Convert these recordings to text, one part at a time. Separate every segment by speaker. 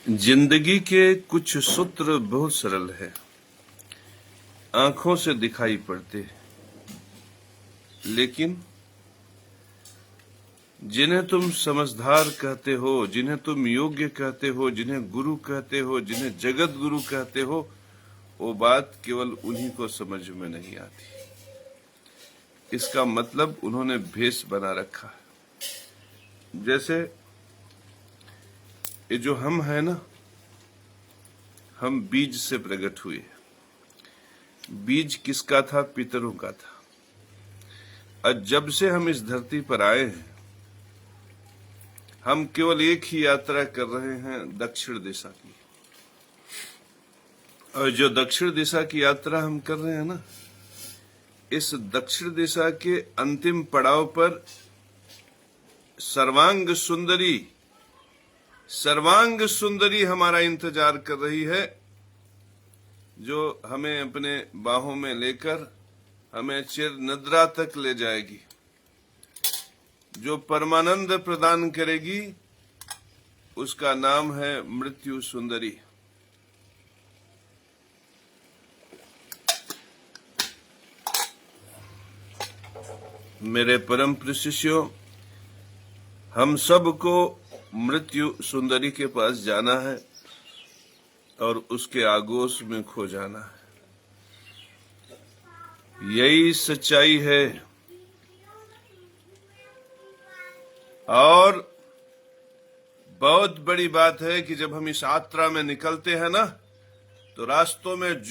Speaker 1: जिंदगी के कुछ सूत्र बहुत सरल है, आंखों से दिखाई पड़ते, लेकिन जिन्हें तुम समझदार कहते हो, जिन्हें तुम योग्य कहते हो, जिन्हें गुरु कहते हो, जिन्हें जगत गुरु कहते हो, वो बात केवल उन्हीं को समझ में नहीं आती। इसका मतलब उन्होंने भेष बना रखा है। जैसे ये जो हम है ना, हम बीज से प्रकट हुए। बीज किसका था? पितरों का था। और जब से हम इस धरती पर आए हैं, हम केवल एक ही यात्रा कर रहे हैं, दक्षिण दिशा की। और जो दक्षिण दिशा की यात्रा हम कर रहे हैं ना, इस दक्षिण दिशा के अंतिम पड़ाव पर सर्वांग सुंदरी हमारा इंतजार कर रही है, जो हमें अपने बाहों में लेकर हमें चिर निद्रा तक ले जाएगी, जो परमानंद प्रदान करेगी। उसका नाम है मृत्यु सुंदरी। मेरे परम प्रिय शिष्यों, हम सबको मृत्यु सुंदरी के पास जाना है और उसके आगोश में खो जाना है। यही सच्चाई है। और बहुत बड़ी बात है कि जब हम इस यात्रा में निकलते हैं ना, तो रास्तों में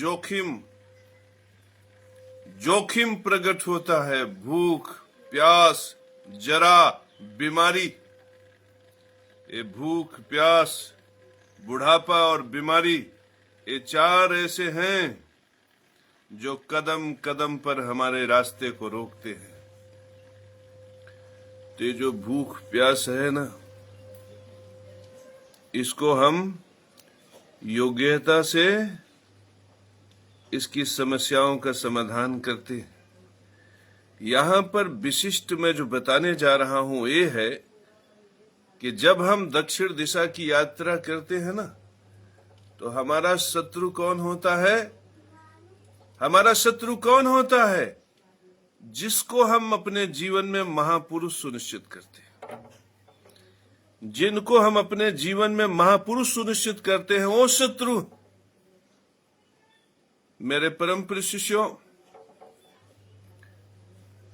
Speaker 1: जोखिम प्रकट होता है। भूख, प्यास, जरा, बीमारी। ये भूख, प्यास, बुढ़ापा और बीमारी, ये चार ऐसे हैं जो कदम कदम पर हमारे रास्ते को रोकते हैं। तो ये जो भूख प्यास है ना, इसको हम योग्यता से इसकी समस्याओं का समाधान करते हैं। यहां पर विशिष्ट मैं जो बताने जा रहा हूं ये है कि जब हम दक्षिण दिशा की यात्रा करते हैं ना, तो हमारा शत्रु कौन होता है? हमारा शत्रु कौन होता है? जिसको हम अपने जीवन में महापुरुष सुनिश्चित करते हैं। जिनको हम अपने जीवन में महापुरुष सुनिश्चित करते हैं, वो शत्रु। मेरे परम प्रिय शिष्यों,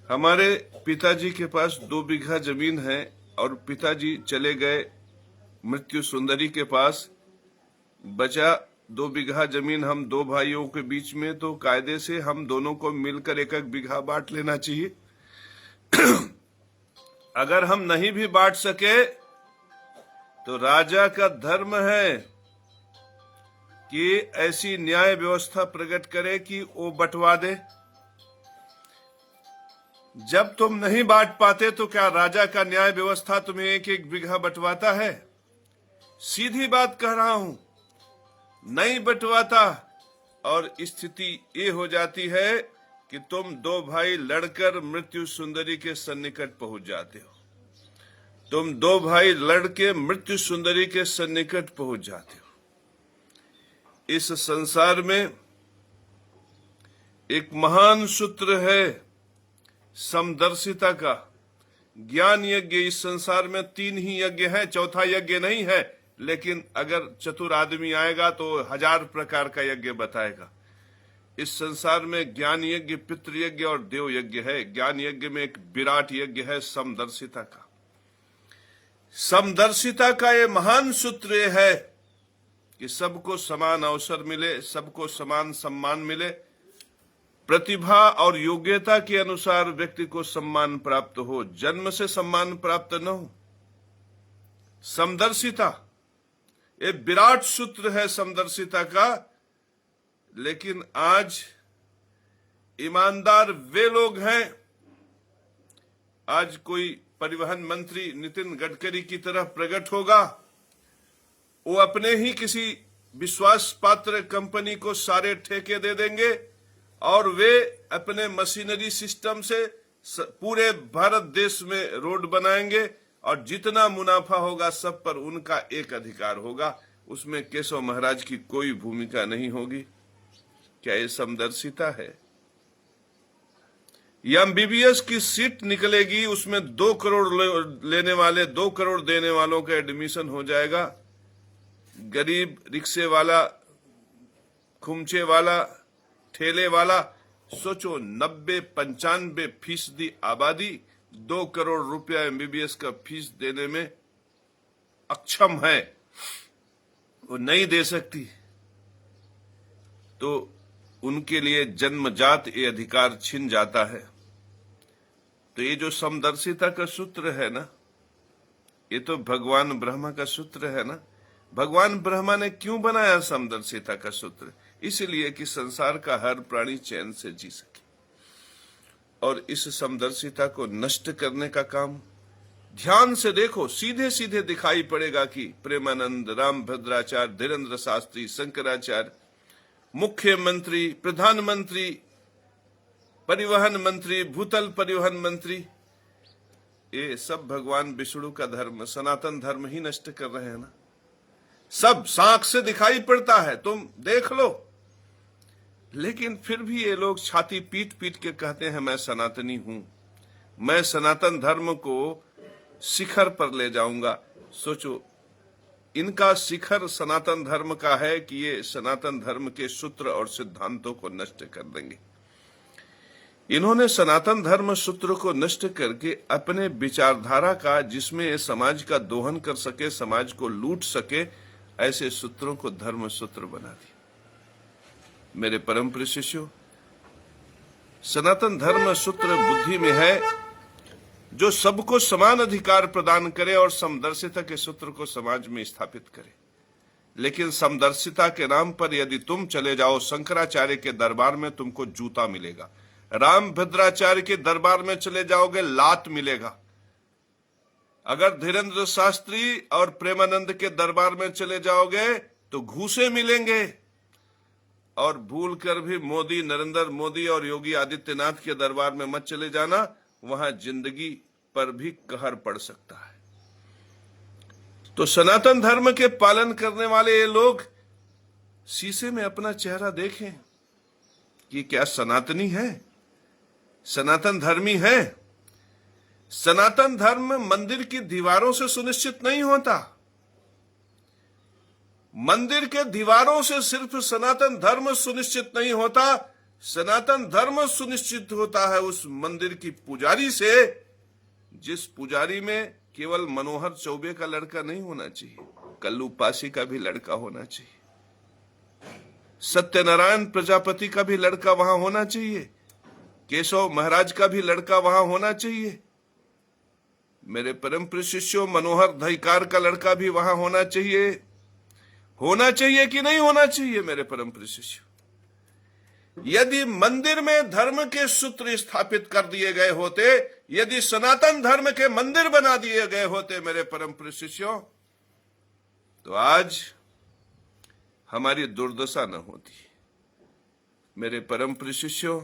Speaker 1: हमारे पिताजी के पास 2 बीघा जमीन है और पिताजी चले गए मृत्यु सुंदरी के पास। बचा 2 बीघा जमीन हम 2 भाइयों के बीच में, तो कायदे से हम दोनों को मिलकर 1-1 बीघा बांट लेना चाहिए। अगर हम नहीं भी बांट सके तो राजा का धर्म है कि ऐसी न्याय व्यवस्था प्रकट करे कि वो बंटवा दे। जब तुम नहीं बांट पाते तो क्या राजा का न्याय व्यवस्था तुम्हें 1-1 बीघा बंटवाता है? सीधी बात कह रहा हूं, नहीं बंटवाता। और स्थिति ये हो जाती है कि तुम 2 भाई लड़कर मृत्यु सुंदरी के सन्निकट पहुंच जाते हो। तुम 2 भाई लड़के मृत्यु सुंदरी के सन्निकट पहुंच जाते हो। इस संसार में एक महान सूत्र है समदर्शिता का। ज्ञान यज्ञ। इस संसार में 3 ही यज्ञ है, चौथा यज्ञ नहीं है। लेकिन अगर चतुर आदमी आएगा तो 1000 प्रकार का यज्ञ बताएगा। इस संसार में ज्ञान यज्ञ, पितृ यज्ञ और देव यज्ञ है। ज्ञान यज्ञ में एक विराट यज्ञ है समदर्शिता का। समदर्शिता का ये महान सूत्र है कि सबको समान अवसर मिले, सबको समान सम्मान मिले। प्रतिभा और योग्यता के अनुसार व्यक्ति को सम्मान प्राप्त हो, जन्म से सम्मान प्राप्त न हो। समदर्शिता ये विराट सूत्र है समदर्शिता का। लेकिन आज ईमानदार वे लोग हैं। आज कोई परिवहन मंत्री नितिन गडकरी की तरह प्रकट होगा, वो अपने ही किसी विश्वास पात्र कंपनी को सारे ठेके दे देंगे और वे अपने मशीनरी सिस्टम से पूरे भारत देश में रोड बनाएंगे और जितना मुनाफा होगा सब पर उनका एक अधिकार होगा। उसमें केशव महाराज की कोई भूमिका नहीं होगी। क्या ये समदर्शिता है? या एमबीबीएस की सीट निकलेगी, उसमें 2 करोड़ लेने वाले, 2 करोड़ देने वालों का एडमिशन हो जाएगा। गरीब रिक्शे वाला, खुमचे वाला, ठेले वाला, सोचो 90-95% आबादी 2 करोड़ रुपया एमबीबीएस का फीस देने में अक्षम है, वो नहीं दे सकती, तो उनके लिए जन्मजात ये अधिकार छिन जाता है। तो ये जो समदर्शिता का सूत्र है ना, ये तो भगवान ब्रह्मा का सूत्र है ना। भगवान ब्रह्मा ने क्यों बनाया समदर्शिता का सूत्र? इसलिए कि संसार का हर प्राणी चैन से जी सके। और इस समदर्शिता को नष्ट करने का काम, ध्यान से देखो, सीधे सीधे दिखाई पड़ेगा कि प्रेमानंद, रामभद्राचार्य, धीरेन्द्र शास्त्री, शंकराचार्य, मुख्यमंत्री, प्रधानमंत्री, परिवहन मंत्री, भूतल परिवहन मंत्री, ये सब भगवान विष्णु का धर्म, सनातन धर्म ही नष्ट कर रहे हैं ना। सब साख से दिखाई पड़ता है, तुम देख लो। लेकिन फिर भी ये लोग छाती पीट पीट के कहते हैं मैं सनातनी हूं, मैं सनातन धर्म को शिखर पर ले जाऊंगा। सोचो, इनका शिखर सनातन धर्म का है कि ये सनातन धर्म के सूत्र और सिद्धांतों को नष्ट कर देंगे। इन्होंने सनातन धर्म सूत्र को नष्ट करके अपने विचारधारा का, जिसमें ये समाज का दोहन कर सके, समाज को लूट सके, ऐसे सूत्रों को धर्म सूत्र बना दिया। मेरे परम प्रिय शिष्यों, सनातन धर्म सूत्र बुद्धि में है, जो सबको समान अधिकार प्रदान करे और समदर्शिता के सूत्र को समाज में स्थापित करे। लेकिन समदर्शिता के नाम पर यदि तुम चले जाओ, शंकराचार्य के दरबार में तुमको जूता मिलेगा, रामभद्राचार्य के दरबार में चले जाओगे लात मिलेगा, अगर धीरेन्द्र शास्त्री और प्रेमानंद के दरबार में चले जाओगे तो घूसे मिलेंगे, और भूल कर भी मोदी, नरेंद्र मोदी और योगी आदित्यनाथ के दरबार में मत चले जाना, वहां जिंदगी पर भी कहर पड़ सकता है। तो सनातन धर्म के पालन करने वाले ये लोग शीशे में अपना चेहरा देखें कि क्या सनातनी है, सनातन धर्मी है। सनातन धर्म मंदिर की दीवारों से सुनिश्चित नहीं होता। मंदिर के दीवारों से सिर्फ सनातन धर्म सुनिश्चित नहीं होता, सनातन धर्म सुनिश्चित होता है उस मंदिर की पुजारी से, जिस पुजारी में केवल मनोहर चौबे का लड़का नहीं होना चाहिए, कल्लू पासी का भी लड़का होना चाहिए, सत्यनारायण प्रजापति का भी लड़का वहां होना चाहिए, केशव महाराज का भी लड़का वहां होना चाहिए। मेरे परम प्रिय शिष्यों, मनोहर दहीकार का लड़का भी वहां होना चाहिए। होना चाहिए कि नहीं होना चाहिए? मेरे परम प्रिय शिष्यों, यदि मंदिर में धर्म के सूत्र स्थापित कर दिए गए होते, यदि सनातन धर्म के मंदिर बना दिए गए होते, मेरे परम प्रिय शिष्यों, तो आज हमारी दुर्दशा न होती। मेरे परम प्रिय शिष्यों,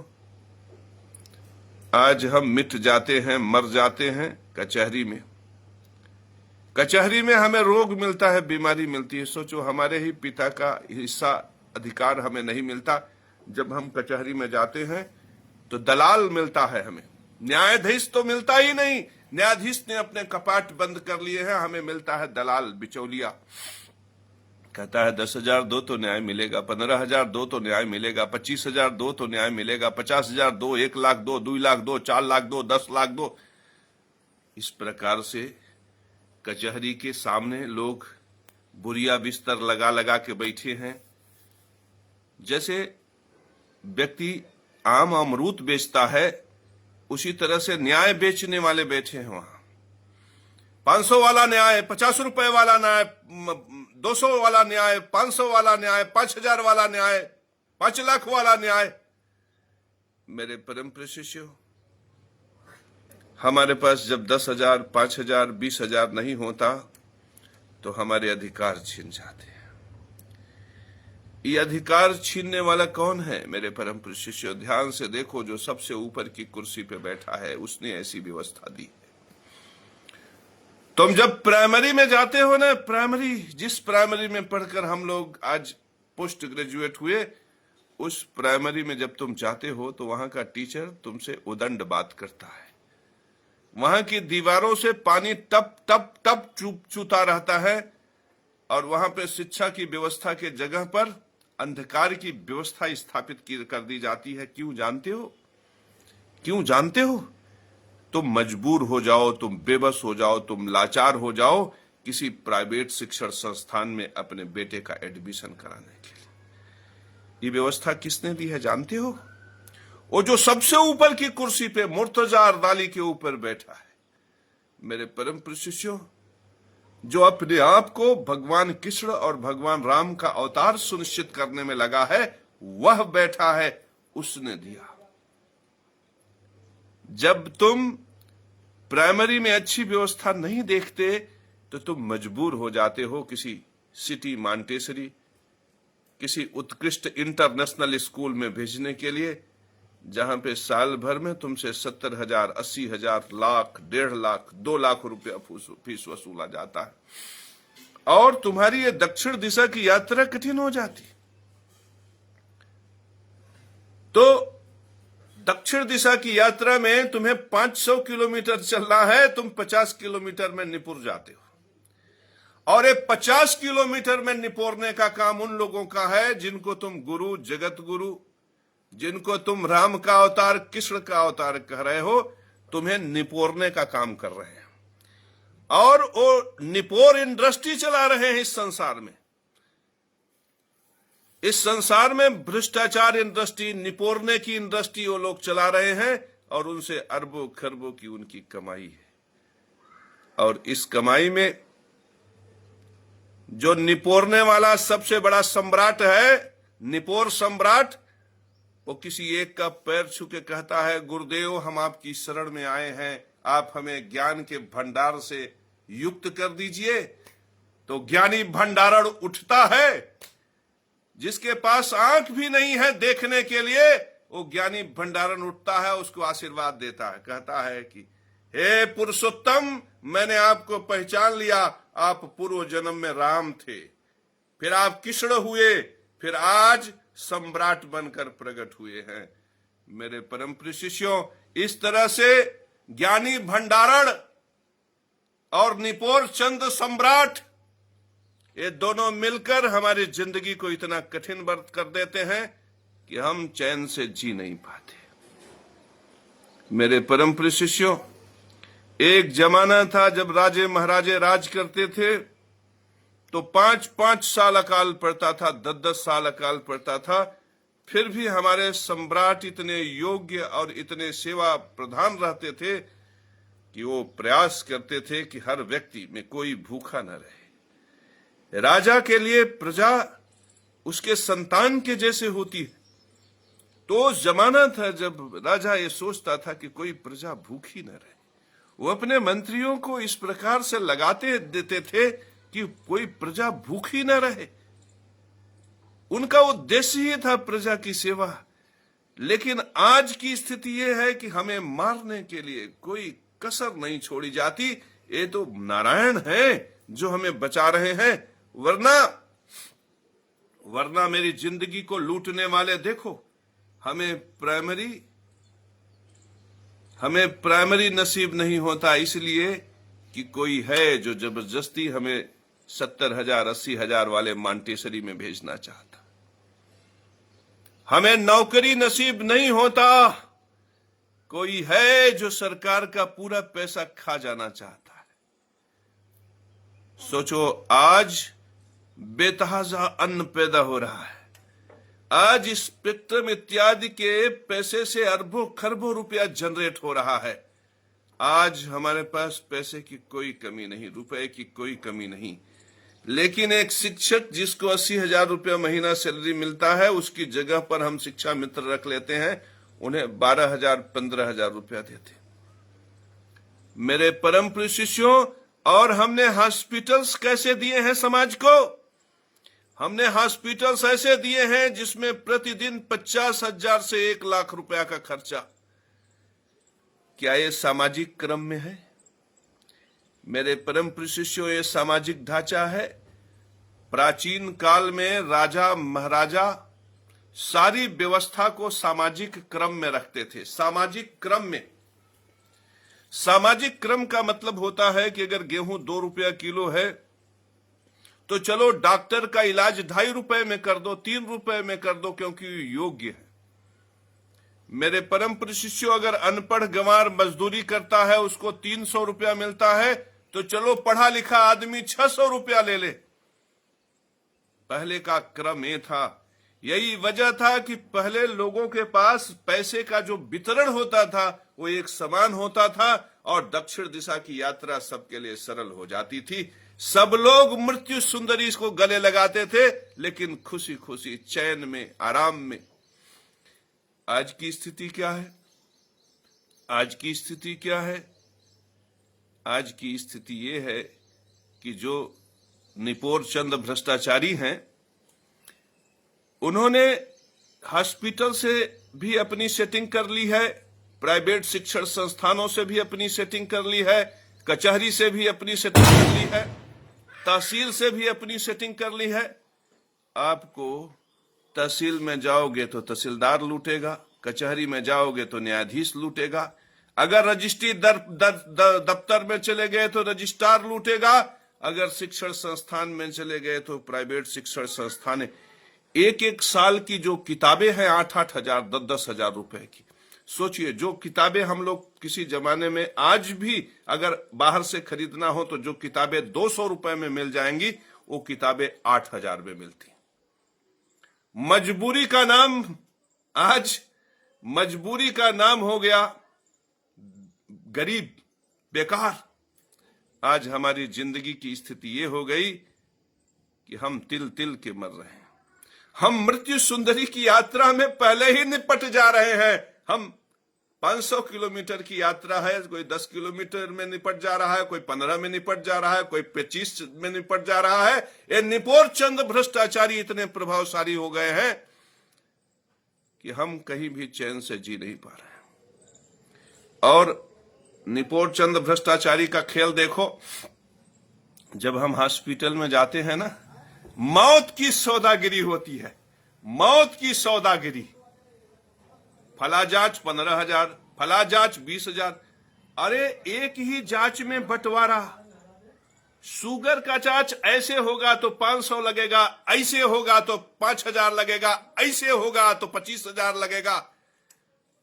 Speaker 1: आज हम मिट जाते हैं, मर जाते हैं कचहरी में। कचहरी में हमें रोग मिलता है, बीमारी मिलती है। सोचो, हमारे ही पिता का हिस्सा, अधिकार हमें नहीं मिलता। जब हम कचहरी में जाते हैं तो दलाल मिलता है हमें, न्यायाधीश तो मिलता ही नहीं। न्यायाधीश ने अपने कपाट बंद कर लिए हैं, हमें मिलता है दलाल, बिचौलिया। कहता है 10,000 दो तो न्याय मिलेगा, 15,000 दो तो न्याय मिलेगा, 25,000 दो तो न्याय मिलेगा, 50,000 दो, 1 लाख दो, 2 लाख दो, 4 लाख दो, 10 लाख दो। इस प्रकार से कचहरी के सामने लोग बुरिया बिस्तर लगा लगा के बैठे हैं। जैसे व्यक्ति आम अमरूद बेचता है, उसी तरह से न्याय बेचने वाले बैठे हैं वहां। 500 वाला न्याय, 50 रुपए वाला न्याय, 200 वाला न्याय, 500 वाला न्याय, 5,000 वाला न्याय, 5 लाख वाला न्याय। मेरे परम प्रिय शिष्यों, हमारे पास जब 10,000, 5,000, 20,000 नहीं होता तो हमारे अधिकार छीन जाते हैं। ये अधिकार छीनने वाला कौन है? मेरे परम प्रिय शिष्यों, ध्यान से देखो, जो सबसे ऊपर की कुर्सी पे बैठा है उसने ऐसी व्यवस्था दी है। तुम जब प्राइमरी में जाते हो ना, जिस प्राइमरी में पढ़कर हम लोग आज पोस्ट ग्रेजुएट हुए, उस प्राइमरी में जब तुम जाते हो तो वहां का टीचर तुमसे उदंड बात करता है। वहां की दीवारों से पानी टप टप टप चूता रहता है, और वहां पे शिक्षा की व्यवस्था के जगह पर अंधकार की व्यवस्था स्थापित कर दी जाती है। क्यों जानते हो? क्यों जानते हो? तुम मजबूर हो जाओ, तुम बेबस हो जाओ, तुम लाचार हो जाओ किसी प्राइवेट शिक्षण संस्थान में अपने बेटे का एडमिशन कराने के लिए। ये व्यवस्था किसने दी है जानते हो? वो जो सबसे ऊपर की कुर्सी पे मुर्तजा अरदाली के ऊपर बैठा है, मेरे परम शिष्यों, जो अपने आप को भगवान कृष्ण और भगवान राम का अवतार सुनिश्चित करने में लगा है, वह बैठा है, उसने दिया। जब तुम प्राइमरी में अच्छी व्यवस्था नहीं देखते तो तुम मजबूर हो जाते हो किसी सिटी मॉन्टेसरी, किसी उत्कृष्ट इंटरनेशनल स्कूल में भेजने के लिए, जहां पे साल भर में तुमसे 70,000, 80,000, लाख, 1.5 लाख, 2 लाख रुपया फीस वसूला जाता है, और तुम्हारी ये दक्षिण दिशा की यात्रा कठिन हो जाती। तो दक्षिण दिशा की यात्रा में तुम्हें 500 किलोमीटर चलना है, तुम 50 किलोमीटर में निपुर जाते हो। और ये 50 किलोमीटर में निपोरने का काम उन लोगों का है जिनको तुम गुरु, जगत गुरु, जिनको तुम राम का अवतार, कृष्ण का अवतार कह रहे हो, तुम्हें निपोरने का काम कर रहे हैं। और वो निपोर इंडस्ट्री चला रहे हैं इस संसार में। इस संसार में भ्रष्टाचार इंडस्ट्री, निपोरने की इंडस्ट्री वो लोग चला रहे हैं, और उनसे अरबों खरबों की उनकी कमाई है। और इस कमाई में जो निपोरने वाला सबसे बड़ा सम्राट है, निपोर सम्राट, वो किसी एक का पैर छू के कहता है, गुरुदेव हम आपकी शरण में आए हैं, आप हमें ज्ञान के भंडार से युक्त कर दीजिए। तो ज्ञानी भंडारण उठता है। जिसके पास आंख भी नहीं है देखने के लिए, वो ज्ञानी भंडारण उठता है, उसको आशीर्वाद देता है, कहता है कि हे पुरुषोत्तम, मैंने आपको पहचान लिया, आप पूर्व जन्म में राम थे, फिर आप कृष्ण हुए, फिर आज सम्राट बनकर प्रकट हुए हैं। मेरे परम प्रिय शिष्यों, इस तरह से ज्ञानी भंडारण और निपोर चंद सम्राट, ये दोनों मिलकर हमारी जिंदगी को इतना कठिन कर देते हैं कि हम चैन से जी नहीं पाते। मेरे परम प्रिय शिष्यों, एक जमाना था जब राजे महाराजे राज करते थे तो 5-5 साल अकाल पड़ता था, 10-10 साल अकाल पड़ता था, फिर भी हमारे सम्राट इतने योग्य और इतने सेवा प्रधान रहते थे कि वो प्रयास करते थे कि हर व्यक्ति में कोई भूखा न रहे। राजा के लिए प्रजा उसके संतान के जैसे होती है। तो जमाना था जब राजा ये सोचता था कि कोई प्रजा भूखी न रहे। वो अपने मंत्रियों को इस प्रकार से लगाते देते थे कि कोई प्रजा भूखी न रहे। उनका उद्देश्य ही था प्रजा की सेवा। लेकिन आज की स्थिति यह है कि हमें मारने के लिए कोई कसर नहीं छोड़ी जाती। ये तो नारायण है जो हमें बचा रहे हैं, वरना मेरी जिंदगी को लूटने वाले देखो। हमें प्राइमरी नसीब नहीं होता इसलिए कि कोई है जो जबरदस्ती हमें 70,000, 80,000 वाले मॉन्टेसरी में भेजना चाहता। हमें नौकरी नसीब नहीं होता, कोई है जो सरकार का पूरा पैसा खा जाना चाहता है। सोचो, आज बेतहाजा अन्न पैदा हो रहा है। आज स्पेक्ट्रम इत्यादि के पैसे से अरबों खरबों रुपया जनरेट हो रहा है। आज हमारे पास पैसे की कोई कमी नहीं, रुपए की कोई कमी नहीं। लेकिन एक शिक्षक जिसको 80,000 रुपया महीना सैलरी मिलता है, उसकी जगह पर हम शिक्षा मित्र रख लेते हैं, उन्हें 12,000, 15,000 रुपया देते। मेरे परम प्रिय शिष्यों, और हमने हॉस्पिटल्स कैसे दिए हैं समाज को? हमने हॉस्पिटल्स ऐसे दिए हैं जिसमें प्रतिदिन 50,000 से 1 लाख रुपया का खर्चा। क्या ये सामाजिक क्रम में है? मेरे परम प्रिय शिष्यों, ये सामाजिक ढांचा है। प्राचीन काल में राजा महाराजा सारी व्यवस्था को सामाजिक क्रम में रखते थे। सामाजिक क्रम में, सामाजिक क्रम का मतलब होता है कि अगर गेहूं 2 रुपया किलो है तो चलो डॉक्टर का इलाज 2.5 रुपए में कर दो, 3 रुपए में कर दो, क्योंकि योग्य है। मेरे परम प्रिय शिष्यों, अगर अनपढ़ गंवार मजदूरी करता है, उसको 300 रुपया मिलता है, तो चलो पढ़ा लिखा आदमी 600 रुपया ले ले। पहले का क्रम ये था। यही वजह था कि पहले लोगों के पास पैसे का जो वितरण होता था वो एक समान होता था और दक्षिण दिशा की यात्रा सबके लिए सरल हो जाती थी। सब लोग मृत्यु सुंदरी को गले लगाते थे, लेकिन खुशी खुशी, चैन में, आराम में। आज की स्थिति क्या है? आज की स्थिति क्या है? आज की स्थिति ये है कि जो निपोर चंद भ्रष्टाचारी हैं, उन्होंने हॉस्पिटल से भी अपनी सेटिंग कर ली है, प्राइवेट शिक्षण संस्थानों से भी अपनी सेटिंग कर ली है, कचहरी से भी अपनी सेटिंग कर ली है, तहसील से भी अपनी सेटिंग कर ली है। आपको तहसील में जाओगे तो तहसीलदार लूटेगा, कचहरी में जाओगे तो न्यायाधीश लूटेगा, अगर रजिस्ट्री दफ्तर में चले गए तो रजिस्ट्रार लूटेगा, अगर शिक्षण संस्थान में चले गए तो प्राइवेट शिक्षण संस्थान। एक एक साल की जो किताबें हैं 8-8 हजार, 10-10 हजार रुपए की। सोचिए, जो किताबें हम लोग किसी जमाने में, आज भी अगर बाहर से खरीदना हो तो जो किताबें 200 रुपए में मिल जाएंगी, वो किताबें 8 हजार में मिलती। मजबूरी का नाम, आज मजबूरी का नाम हो गया गरीब, बेकार। आज हमारी जिंदगी की स्थिति ये हो गई कि हम तिल तिल के मर रहे हैं। हम मृत्यु सुंदरी की यात्रा में पहले ही निपट जा रहे हैं। हम 500 किलोमीटर की यात्रा है, कोई 10 किलोमीटर में निपट जा रहा है, कोई 15 में निपट जा रहा है, कोई 25 में निपट जा रहा है। ये निपोर चंद भ्रष्टाचारी इतने प्रभावशाली हो गए हैं कि हम कहीं भी चैन से जी नहीं पा रहे हैं। और निपोर चंद भ्रष्टाचारी का खेल देखो। जब हम हॉस्पिटल में जाते हैं ना, मौत की सौदागिरी होती है, मौत की सौदागिरी। फला जांच 15,000, फला जांच 20,000। अरे एक ही जांच में बंटवारा। शुगर का जांच ऐसे होगा तो 500 लगेगा, ऐसे होगा तो 5,000 लगेगा, ऐसे होगा तो 25,000 लगेगा।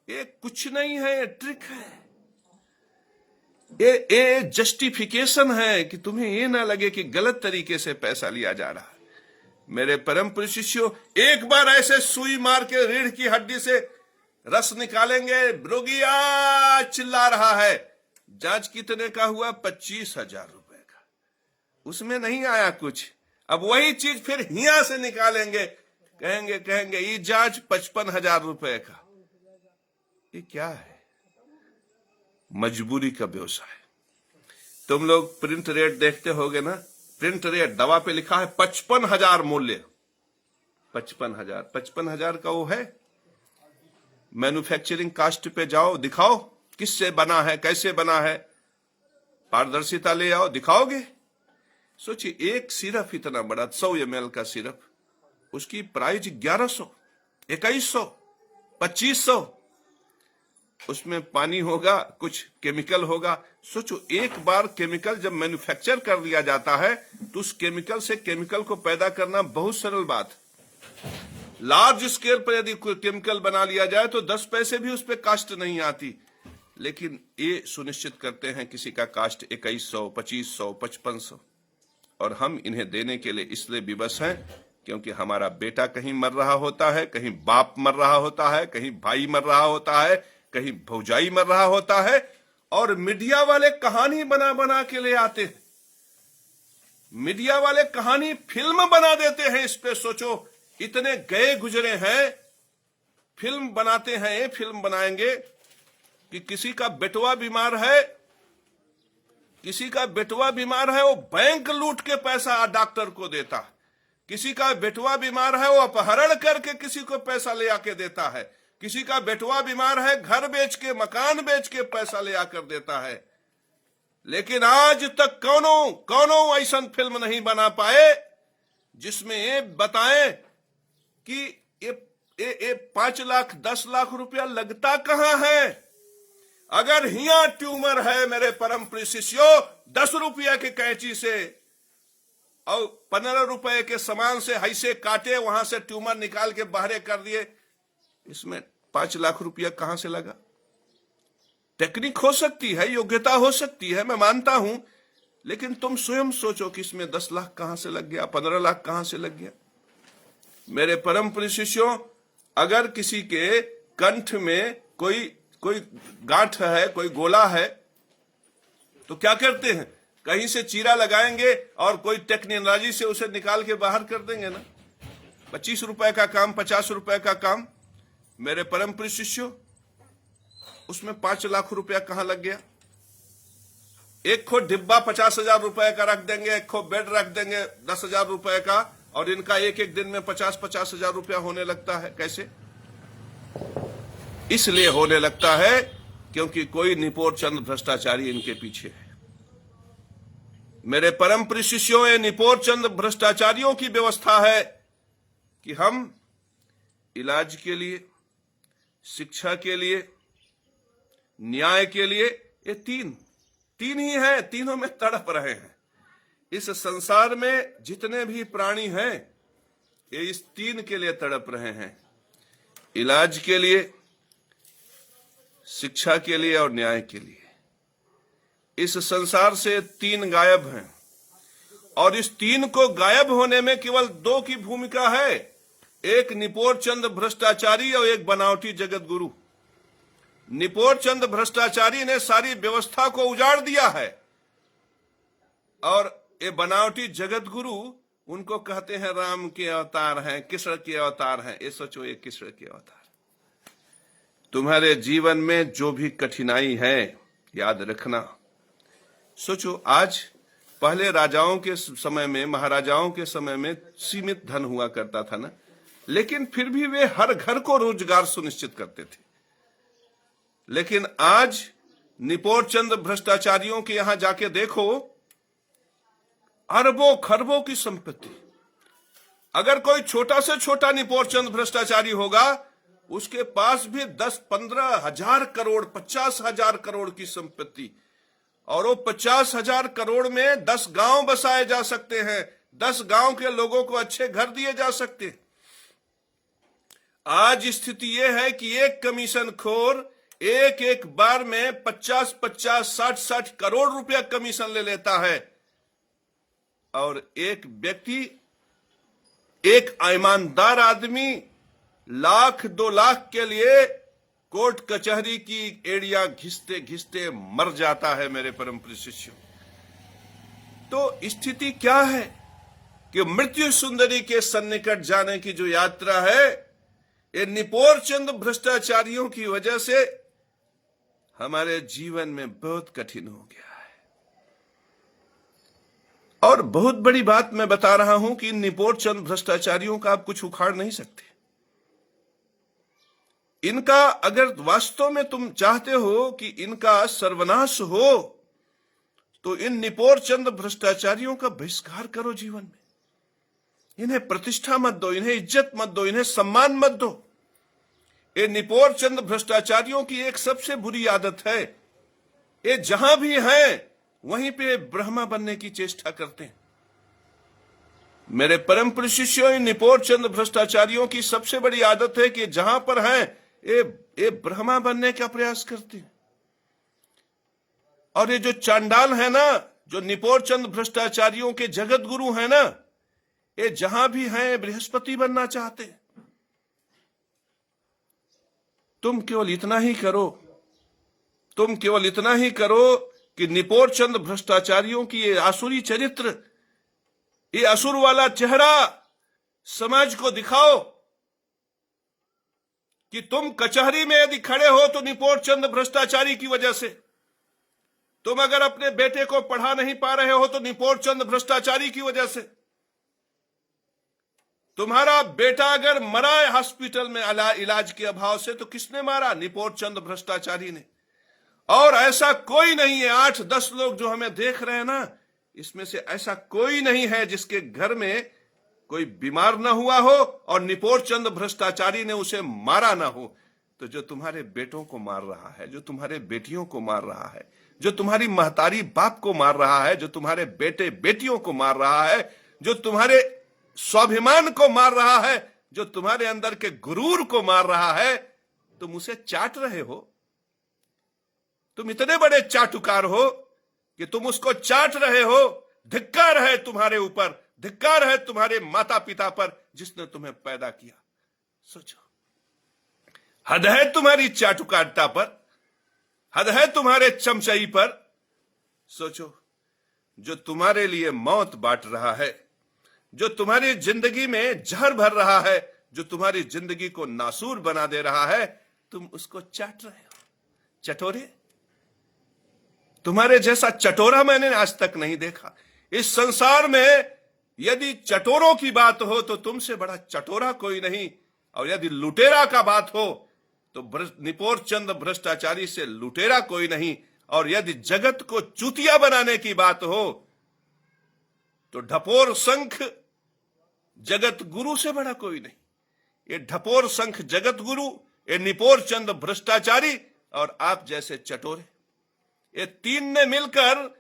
Speaker 1: ये कुछ नहीं है, ये ट्रिक है। ये जस्टिफिकेशन है कि तुम्हें ये ना लगे कि गलत तरीके से पैसा लिया जा रहा है। मेरे परम प्रिय शिष्यों, एक बार ऐसे सुई मार के रीढ़ की हड्डी से रस निकालेंगे, रोगिया चिल्ला रहा है। जांच कितने का हुआ? 25,000 रुपए का। उसमें नहीं आया कुछ। अब वही चीज फिर हिया से निकालेंगे, कहेंगे ये जांच 55,000 रुपए का। ये क्या है? मजबूरी का व्यवसाय। तुम लोग प्रिंट रेट देखते होगे ना, प्रिंट रेट दवा पे लिखा है 55,000 मूल्य। 55,000, 55,000 का वो है। मैन्युफैक्चरिंग कास्ट पे जाओ, दिखाओ किससे बना है, कैसे बना है, पारदर्शिता ले आओ, दिखाओगे। सोचिए, एक सिरप इतना बड़ा 100 ml का सिरप, उसकी प्राइस 1100, 2100, 2500। उसमें पानी होगा, कुछ केमिकल होगा। सोचो, एक बार केमिकल जब मैन्युफैक्चर कर लिया जाता है तो उस केमिकल से केमिकल को पैदा करना बहुत सरल बात। लार्ज स्केल पर यदि कोई केमिकल बना लिया जाए तो 10 पैसे भी उस पर कास्ट नहीं आती। लेकिन ये सुनिश्चित करते हैं किसी का कास्ट 2100, 2500, 5500। और हम इन्हें देने के लिए इसलिए विवश हैं क्योंकि हमारा बेटा कहीं मर रहा होता है, कहीं बाप मर रहा होता है, कहीं भाई मर रहा होता है, कहीं भौजाई मर रहा होता है, और मीडिया वाले कहानी बना बना के ले आते हैं। मीडिया वाले कहानी फिल्म बना देते हैं। इस पे सोचो, इतने गए गुजरे हैं, फिल्म बनाते हैं। ये फिल्म बनाएंगे कि किसी का बेटवा बीमार है, किसी का बेटवा बीमार है, वो बैंक लूट के पैसा डॉक्टर को देता है। किसी का बेटवा बीमार है, वो अपहरण करके किसी को पैसा ले आके देता है। किसी का बेटवा बीमार है, घर बेच के, मकान बेच के पैसा ले आकर देता है। लेकिन आज तक कौनो ऐसा फिल्म नहीं बना पाए जिसमें ये बताएं कि ये 5 लाख 10 लाख रुपया लगता कहां है। अगर हिया ट्यूमर है मेरे परम प्रिय शिष्यों, 10 रुपया के कैंची से और 15 रुपए के सामान से ऐसे काटे, वहां से ट्यूमर निकाल के बाहर कर दिए, इसमें 5 लाख रुपया कहां से लगा। टेक्निक हो सकती है, योग्यता हो सकती है, मैं मानता हूं, लेकिन तुम स्वयं सोचो कि इसमें 10 लाख कहां से लग गया, 15 लाख कहां से लग गया। मेरे परम प्रिय शिष्यों, अगर किसी के कंठ में कोई गांठ है, कोई गोला है, तो क्या करते हैं, कहीं से चीरा लगाएंगे और कोई टेक्नोलॉजी से उसे निकाल के बाहर कर देंगे ना। 25 रुपए का काम, 50 रुपए का काम। मेरे परम प्रिय शिष्यों, उसमें 5 लाख रुपया कहां लग गया। एक खो डिब्बा 50,000 रुपए का रख देंगे, एक खो बेड रख देंगे 10,000 रुपए का, और इनका एक दिन में 50,000 रुपया होने लगता है। कैसे? इसलिए होने लगता है क्योंकि कोई निपोर चंद भ्रष्टाचारी इनके पीछे है। मेरे परम प्रिय शिष्यों, ये निपोर चंद भ्रष्टाचारियों की व्यवस्था है कि हम इलाज के लिए, शिक्षा के लिए, न्याय के लिए, ये तीन ही है, तीनों में तड़प रहे हैं। इस संसार में जितने भी प्राणी हैं, ये इस तीन के लिए तड़प रहे हैं, इलाज के लिए, शिक्षा के लिए और न्याय के लिए। इस संसार से तीन गायब हैं, और इस तीन को गायब होने में केवल 2 की भूमिका है, एक निपोर चंद भ्रष्टाचारी और एक बनावटी जगत गुरु। निपोर चंद भ्रष्टाचारी ने सारी व्यवस्था को उजाड़ दिया है, और ये बनावटी जगत गुरु उनको कहते हैं राम के अवतार हैं, कृष्ण के अवतार हैं। ये सोचो, ये कृष्ण के अवतार। तुम्हारे जीवन में जो भी कठिनाई है, याद रखना। सोचो, आज पहले राजाओं के समय में, महाराजाओं के समय में सीमित धन हुआ करता था ना, लेकिन फिर भी वे हर घर को रोजगार सुनिश्चित करते थे। लेकिन आज निपोर चंद भ्रष्टाचारियों के यहां जाके देखो, अरबों खरबों की संपत्ति। अगर कोई छोटा से छोटा निपोर चंद भ्रष्टाचारी होगा, उसके पास भी 10-15 हजार करोड़, 50,000 करोड़ की संपत्ति, और वो 50,000 करोड़ में 10 गांव बसाए जा सकते हैं, 10 गांव के लोगों को अच्छे घर दिए जा सकते हैं। आज स्थिति यह है कि एक कमीशन खोर एक बार में 50-50, 60-60 करोड़ रुपया कमीशन ले लेता है, और एक व्यक्ति, एक ईमानदार आदमी 1-2 लाख के लिए कोर्ट कचहरी की एड़ियां घिसते घिसते मर जाता है। मेरे परम प्रिय शिष्यों, तो स्थिति क्या है कि मृत्यु सुंदरी के सन्निकट जाने की जो यात्रा है, ये निपोर चंद भ्रष्टाचारियों की वजह से हमारे जीवन में बहुत कठिन हो गया है। और बहुत बड़ी बात मैं बता रहा हूं कि निपोर चंद भ्रष्टाचारियों का आप कुछ उखाड़ नहीं सकते। इनका, अगर वास्तव में तुम चाहते हो कि इनका सर्वनाश हो, तो इन निपोर चंद भ्रष्टाचारियों का बहिष्कार करो जीवन में। इन्हें प्रतिष्ठा मत दो, इन्हें इज्जत मत दो, इन्हें सम्मान मत दो। ये निपोर चंद भ्रष्टाचारियों की एक सबसे बुरी आदत है, ये जहां भी हैं वहीं पे ब्रह्मा बनने की चेष्टा करते हैं। मेरे परम प्रिय शिष्यों, इन निपोर चंद भ्रष्टाचारियों की सबसे बड़ी आदत है कि जहां पर हैं ये ब्रह्मा बनने का प्रयास करते हैं। और ये जो चांडाल है ना, जो निपोर चंद भ्रष्टाचारियों के जगत गुरु हैं ना, ये जहां भी हैं बृहस्पति बनना चाहते हैं। तुम केवल इतना ही करो, तुम केवल इतना ही करो कि निपोर चंद भ्रष्टाचारियों की ये आसुरी चरित्र, ये असुर वाला चेहरा समाज को दिखाओ कि तुम कचहरी में यदि खड़े हो तो निपोर चंद भ्रष्टाचारी की वजह से, तुम अगर अपने बेटे को पढ़ा नहीं पा रहे हो तो निपोर चंद भ्रष्टाचारी की वजह से, तुम्हारा बेटा अगर मरा है हॉस्पिटल में इलाज के अभाव से, तो किसने मारा? निपोर चंद भ्रष्टाचारी ने। और ऐसा कोई नहीं है, 8-10 लोग जो हमें देख रहे हैं ना, इसमें से ऐसा कोई नहीं है जिसके घर में कोई बीमार ना हुआ हो और निपोर चंद भ्रष्टाचारी ने उसे मारा ना हो। तो जो तुम्हारे बेटों को मार रहा है, जो तुम्हारे बेटियों को मार रहा है, जो तुम्हारी महतारी बाप को मार रहा है, जो तुम्हारे बेटे बेटियों को मार रहा है, जो तुम्हारे स्वाभिमान को मार रहा है, जो तुम्हारे अंदर के गुरूर को मार रहा है, तुम उसे चाट रहे हो। तुम इतने बड़े चाटुकार हो कि तुम उसको चाट रहे हो। धिक्कार है तुम्हारे ऊपर, धिक्कार है तुम्हारे माता पिता पर जिसने तुम्हें पैदा किया। सोचो, हद है तुम्हारी चाटुकारिता पर, हद है तुम्हारे चमचाई पर। सोचो, जो तुम्हारे लिए मौत बांट रहा है, जो तुम्हारी जिंदगी में जहर भर रहा है, जो तुम्हारी जिंदगी को नासूर बना दे रहा है, तुम उसको चाट रहे हो। चटोरे, तुम्हारे जैसा चटोरा मैंने आज तक नहीं देखा। इस संसार में यदि चटोरों की बात हो तो तुमसे बड़ा चटोरा कोई नहीं, और यदि लुटेरा का बात हो तो निपोर चंद भ्रष्टाचारी से लुटेरा कोई नहीं, और यदि जगत को चूतिया बनाने की बात हो तो ढपोर संख जगत गुरु से बड़ा कोई नहीं। ये ढपोर संख जगत गुरु, ये निपोर चंद भ्रष्टाचारी और आप जैसे चटोरे, ये तीन ने मिलकर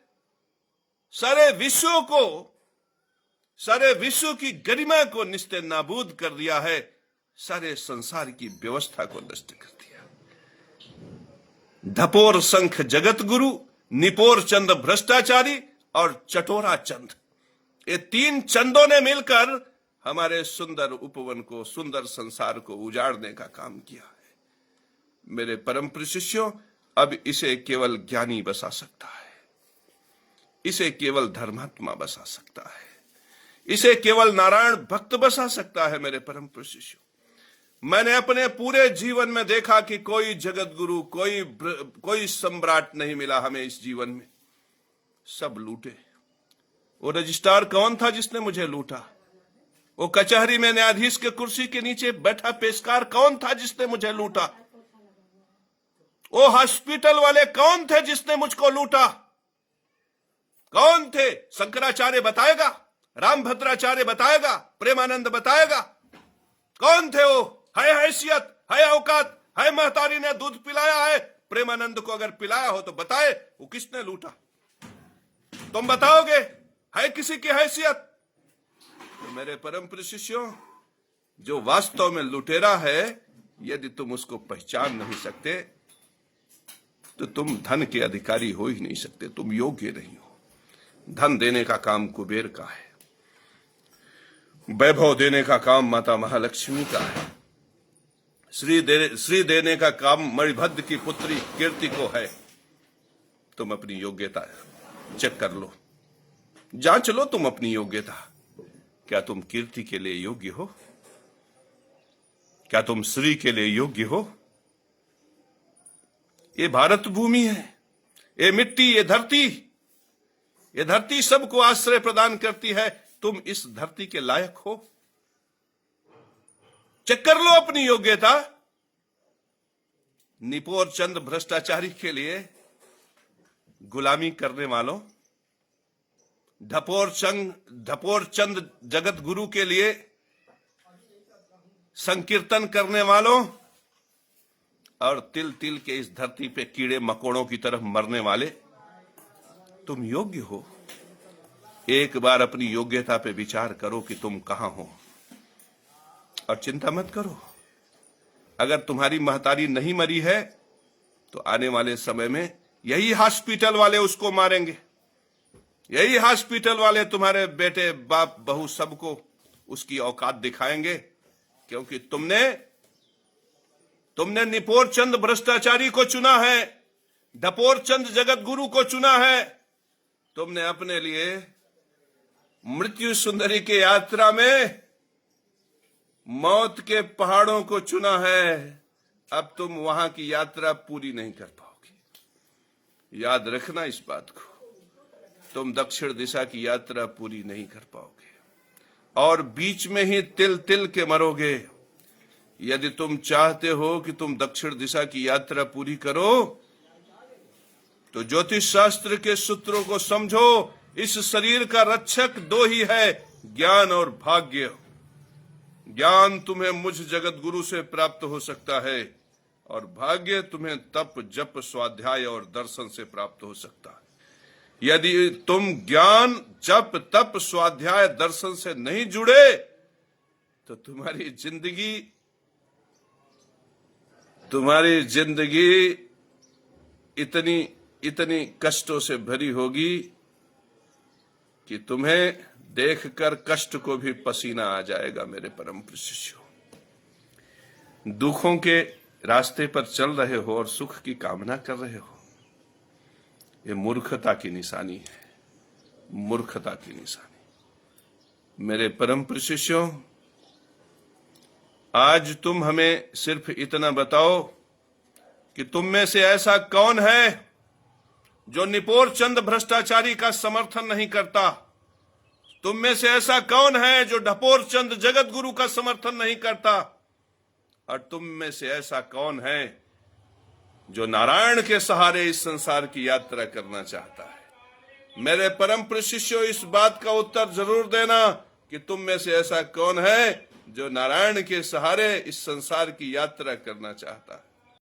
Speaker 1: सारे विश्व की गरिमा को निस्ते नाबूद कर दिया है, सारे संसार की व्यवस्था को नष्ट कर दिया। ढपोर संख जगत गुरु, निपोर चंद भ्रष्टाचारी और चटोरा चंद, ये तीन चंदों ने मिलकर हमारे सुंदर उपवन को, सुंदर संसार को उजाड़ने का काम किया है। मेरे परम प्रिय शिष्यों, अब इसे केवल ज्ञानी बसा सकता है, इसे केवल धर्मात्मा बसा सकता है, इसे केवल नारायण भक्त बसा सकता है। मेरे परम प्रिय शिष्यों, मैंने अपने पूरे जीवन में देखा कि कोई जगत गुरु, कोई सम्राट नहीं मिला हमें इस जीवन में। सब लूटे। वो रजिस्ट्रार कौन था जिसने मुझे लूटा? वो कचहरी में न्यायाधीश के कुर्सी के नीचे बैठा पेशकार कौन था जिसने मुझे लूटा? वो हॉस्पिटल वाले कौन थे जिसने मुझको लूटा? कौन थे? शंकराचार्य बताएगा, रामभद्राचार्य बताएगा, प्रेमानंद बताएगा। कौन थे वो? है हैसियत, है औकात, है महतारी ने दूध पिलाया है, प्रेमानंद को अगर पिलाया हो तो बताए वो किसने लूटा? तुम बताओगे? है किसी की हैसियत? तो मेरे परम प्रिय शिष्यों, जो वास्तव में लुटेरा है, यदि तुम उसको पहचान नहीं सकते तो तुम धन के अधिकारी हो ही नहीं सकते, तुम योग्य नहीं हो। धन देने का काम कुबेर का है, वैभव देने का काम माता महालक्ष्मी का है, श्री देने का काम मणिभद्र की पुत्री कीर्ति को है। तुम अपनी योग्यता चेक कर लो, जांच लो तुम अपनी योग्यता। क्या तुम कीर्ति के लिए योग्य हो? क्या तुम श्री के लिए योग्य हो? ये भारत भूमि है, ये मिट्टी, ये धरती सबको आश्रय प्रदान करती है। तुम इस धरती के लायक हो? चेक कर लो अपनी योग्यता। निपोर चंद भ्रष्टाचारी के लिए गुलामी करने वालों, ढपोर चंद जगत गुरु के लिए संकीर्तन करने वालों, और तिल तिल के इस धरती पे कीड़े मकोड़ों की तरफ मरने वाले, तुम योग्य हो? एक बार अपनी योग्यता पे विचार करो कि तुम कहां हो, और चिंता मत करो। अगर तुम्हारी महतारी नहीं मरी है तो आने वाले समय में यही हॉस्पिटल वाले उसको मारेंगे, यही हॉस्पिटल वाले तुम्हारे बेटे बाप बहू सबको उसकी औकात दिखाएंगे, क्योंकि तुमने निपोर चंद भ्रष्टाचारी को चुना है, ढपोर चंद जगत गुरु को चुना है। तुमने अपने लिए मृत्यु सुंदरी के यात्रा में मौत के पहाड़ों को चुना है। अब तुम वहां की यात्रा पूरी नहीं कर पाओगे। याद रखना इस बात को, तुम दक्षिण दिशा की यात्रा पूरी नहीं कर पाओगे, और बीच में ही तिल तिल के मरोगे। यदि तुम चाहते हो कि तुम दक्षिण दिशा की यात्रा पूरी करो तो ज्योतिष शास्त्र के सूत्रों को समझो। इस शरीर का रक्षक दो ही है, ज्ञान और भाग्य। ज्ञान तुम्हें मुझ जगत गुरु से प्राप्त हो सकता है और भाग्य तुम्हें तप जप स्वाध्याय और दर्शन से प्राप्त हो सकता है। यदि तुम ज्ञान जप तप स्वाध्याय दर्शन से नहीं जुड़े तो तुम्हारी जिंदगी इतनी कष्टों से भरी होगी कि तुम्हें देखकर कष्ट को भी पसीना आ जाएगा। मेरे परम शिष्यों, दुखों के रास्ते पर चल रहे हो और सुख की कामना कर रहे हो, ये मूर्खता की निशानी है, मूर्खता की निशानी। मेरे परम शिष्यों, आज तुम हमें सिर्फ इतना बताओ कि तुम में से ऐसा कौन है जो निपोर चंद भ्रष्टाचारी का समर्थन नहीं करता? तुम में से ऐसा कौन है जो ढपोर चंद जगत गुरु का समर्थन नहीं करता? और तुम में से ऐसा कौन है जो नारायण के सहारे इस संसार की यात्रा करना चाहता है? मेरे परम शिष्यों, इस बात का उत्तर जरूर देना कि तुम में से ऐसा कौन है जो नारायण के सहारे इस संसार की यात्रा करना चाहता है।